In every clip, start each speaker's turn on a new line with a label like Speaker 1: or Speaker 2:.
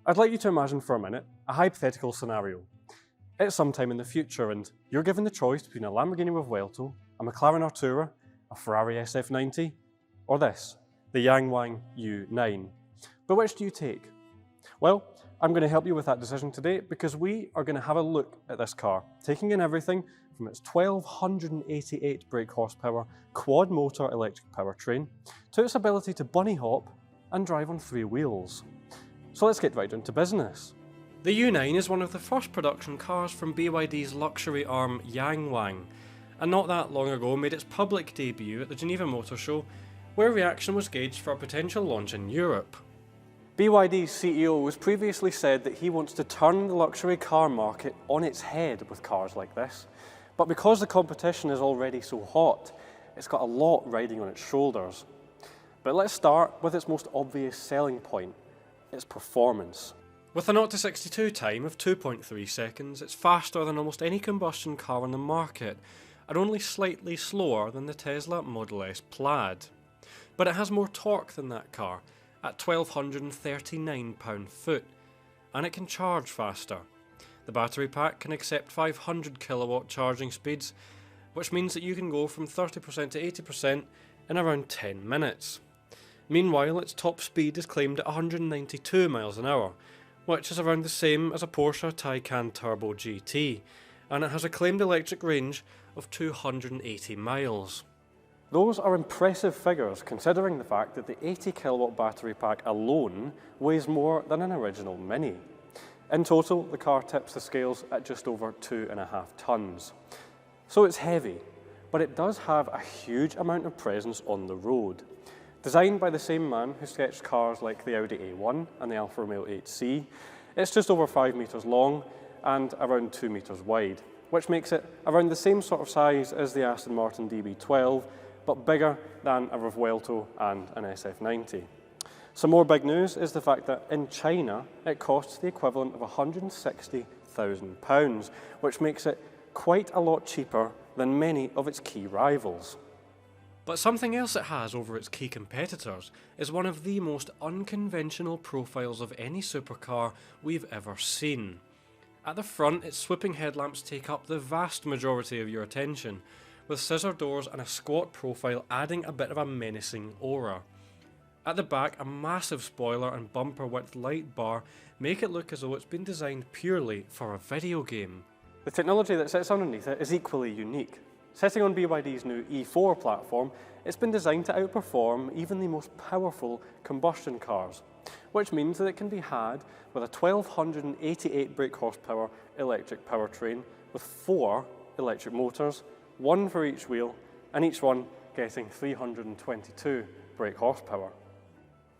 Speaker 1: I'd like you to imagine for a minute a hypothetical scenario. It's sometime in the future and you're given the choice between a Lamborghini Revuelto, a McLaren Artura, a Ferrari SF90, or this, the Yangwang U9. But which do you take? Well, I'm going to help you with that decision today because we are going to have a look at this car, taking in everything from its 1288 brake horsepower quad motor electric powertrain to its ability to bunny hop and drive on 3 wheels. So let's get right down to business. The U9 is one of the first production cars from BYD's luxury arm Yangwang, and not that long ago made its public debut at the Geneva Motor Show, where reaction was gauged for a potential launch in Europe. BYD's CEO has previously said that he wants to turn the luxury car market on its head with cars like this, but because the competition is already so hot, it's got a lot riding on its shoulders. But let's start with its most obvious selling point, its performance. With a 0 to 62 time of 2.3 seconds, it's faster than almost any combustion car on the market, and only slightly slower than the Tesla Model S Plaid. But it has more torque than that car, at 1239 pound-foot, and it can charge faster. The battery pack can accept 500 kilowatt charging speeds, which means that you can go from 30% to 80% in around 10 minutes. Meanwhile, its top speed is claimed at 192 miles an hour, which is around the same as a Porsche Taycan Turbo GT, and it has a claimed electric range of 280 miles. Those are impressive figures considering the fact that the 80 kilowatt battery pack alone weighs more than an original Mini. In total, the car tips the scales at just over 2.5 tons. So it's heavy, but it does have a huge amount of presence on the road. Designed by the same man who sketched cars like the Audi A1 and the Alfa Romeo 8C, it's just over 5 metres long and around 2 metres wide, which makes it around the same sort of size as the Aston Martin DB12, but bigger than a Revuelto and an SF90. Some more big news is the fact that in China it costs the equivalent of £160,000, which makes it quite a lot cheaper than many of its key rivals. But something else it has over its key competitors is one of the most unconventional profiles of any supercar we've ever seen. At the front, its swooping headlamps take up the vast majority of your attention, with scissor doors and a squat profile adding a bit of a menacing aura. At the back, a massive spoiler and bumper width light bar make it look as though it's been designed purely for a video game. The technology that sits underneath it is equally unique. Sitting on BYD's new E4 platform, it's been designed to outperform even the most powerful combustion cars, which means that it can be had with a 1288 brake horsepower electric powertrain with 4 electric motors, 1 for each wheel, and each one getting 322 brake horsepower.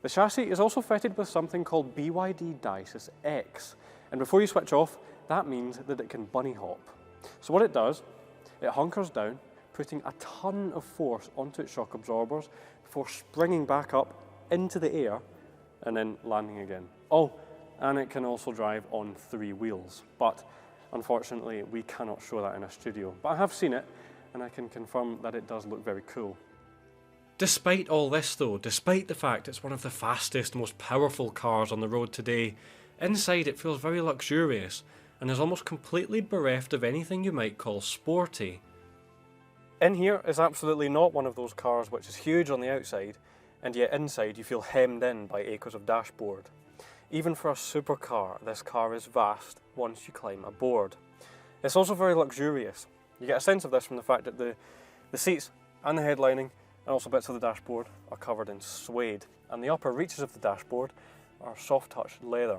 Speaker 1: The chassis is also fitted with something called BYD Dices X, and before you switch off, that means that it can bunny hop. So what it does, it hunkers down, putting a ton of force onto its shock absorbers before springing back up into the air and then landing again. Oh, and it can also drive on 3 wheels, but unfortunately we cannot show that in a studio. But I have seen it, and I can confirm that it does look very cool. Despite all this though, despite the fact it's one of the fastest, most powerful cars on the road today, inside it feels very luxurious and is almost completely bereft of anything you might call sporty. In here is absolutely not one of those cars which is huge on the outside, and yet inside you feel hemmed in by acres of dashboard. Even for a supercar, this car is vast once you climb aboard. It's also very luxurious. You get a sense of this from the fact that the seats and the headlining and also bits of the dashboard are covered in suede, and the upper reaches of the dashboard are soft-touched leather.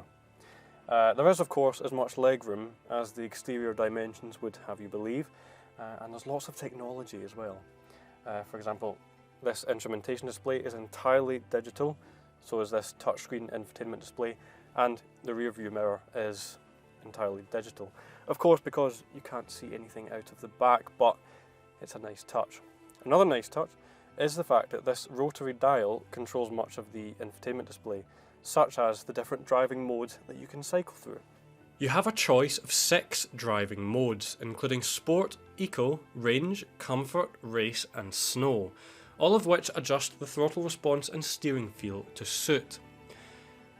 Speaker 1: There is of course as much legroom as the exterior dimensions would have you believe, and there's lots of technology as well. For example, this instrumentation display is entirely digital, so is this touchscreen infotainment display, and the rear view mirror is entirely digital. Of course, because you can't see anything out of the back, but it's a nice touch. Another nice touch is the fact that this rotary dial controls much of the infotainment display, such as the different driving modes that you can cycle through. You have a choice of 6 driving modes, including Sport, Eco, Range, Comfort, Race and Snow, all of which adjust the throttle response and steering feel to suit.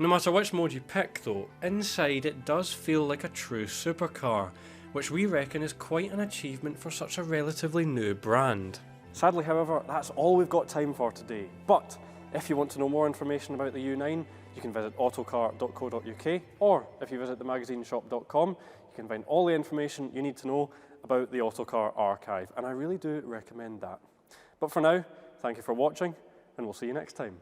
Speaker 1: No matter which mode you pick though, inside it does feel like a true supercar, which we reckon is quite an achievement for such a relatively new brand. Sadly however, that's all we've got time for today, but if you want to know more information about the U9, you can visit autocar.co.uk, or if you visit themagazineshop.com, you can find all the information you need to know about the Autocar archive, and I really do recommend that. But for now, thank you for watching, and we'll see you next time.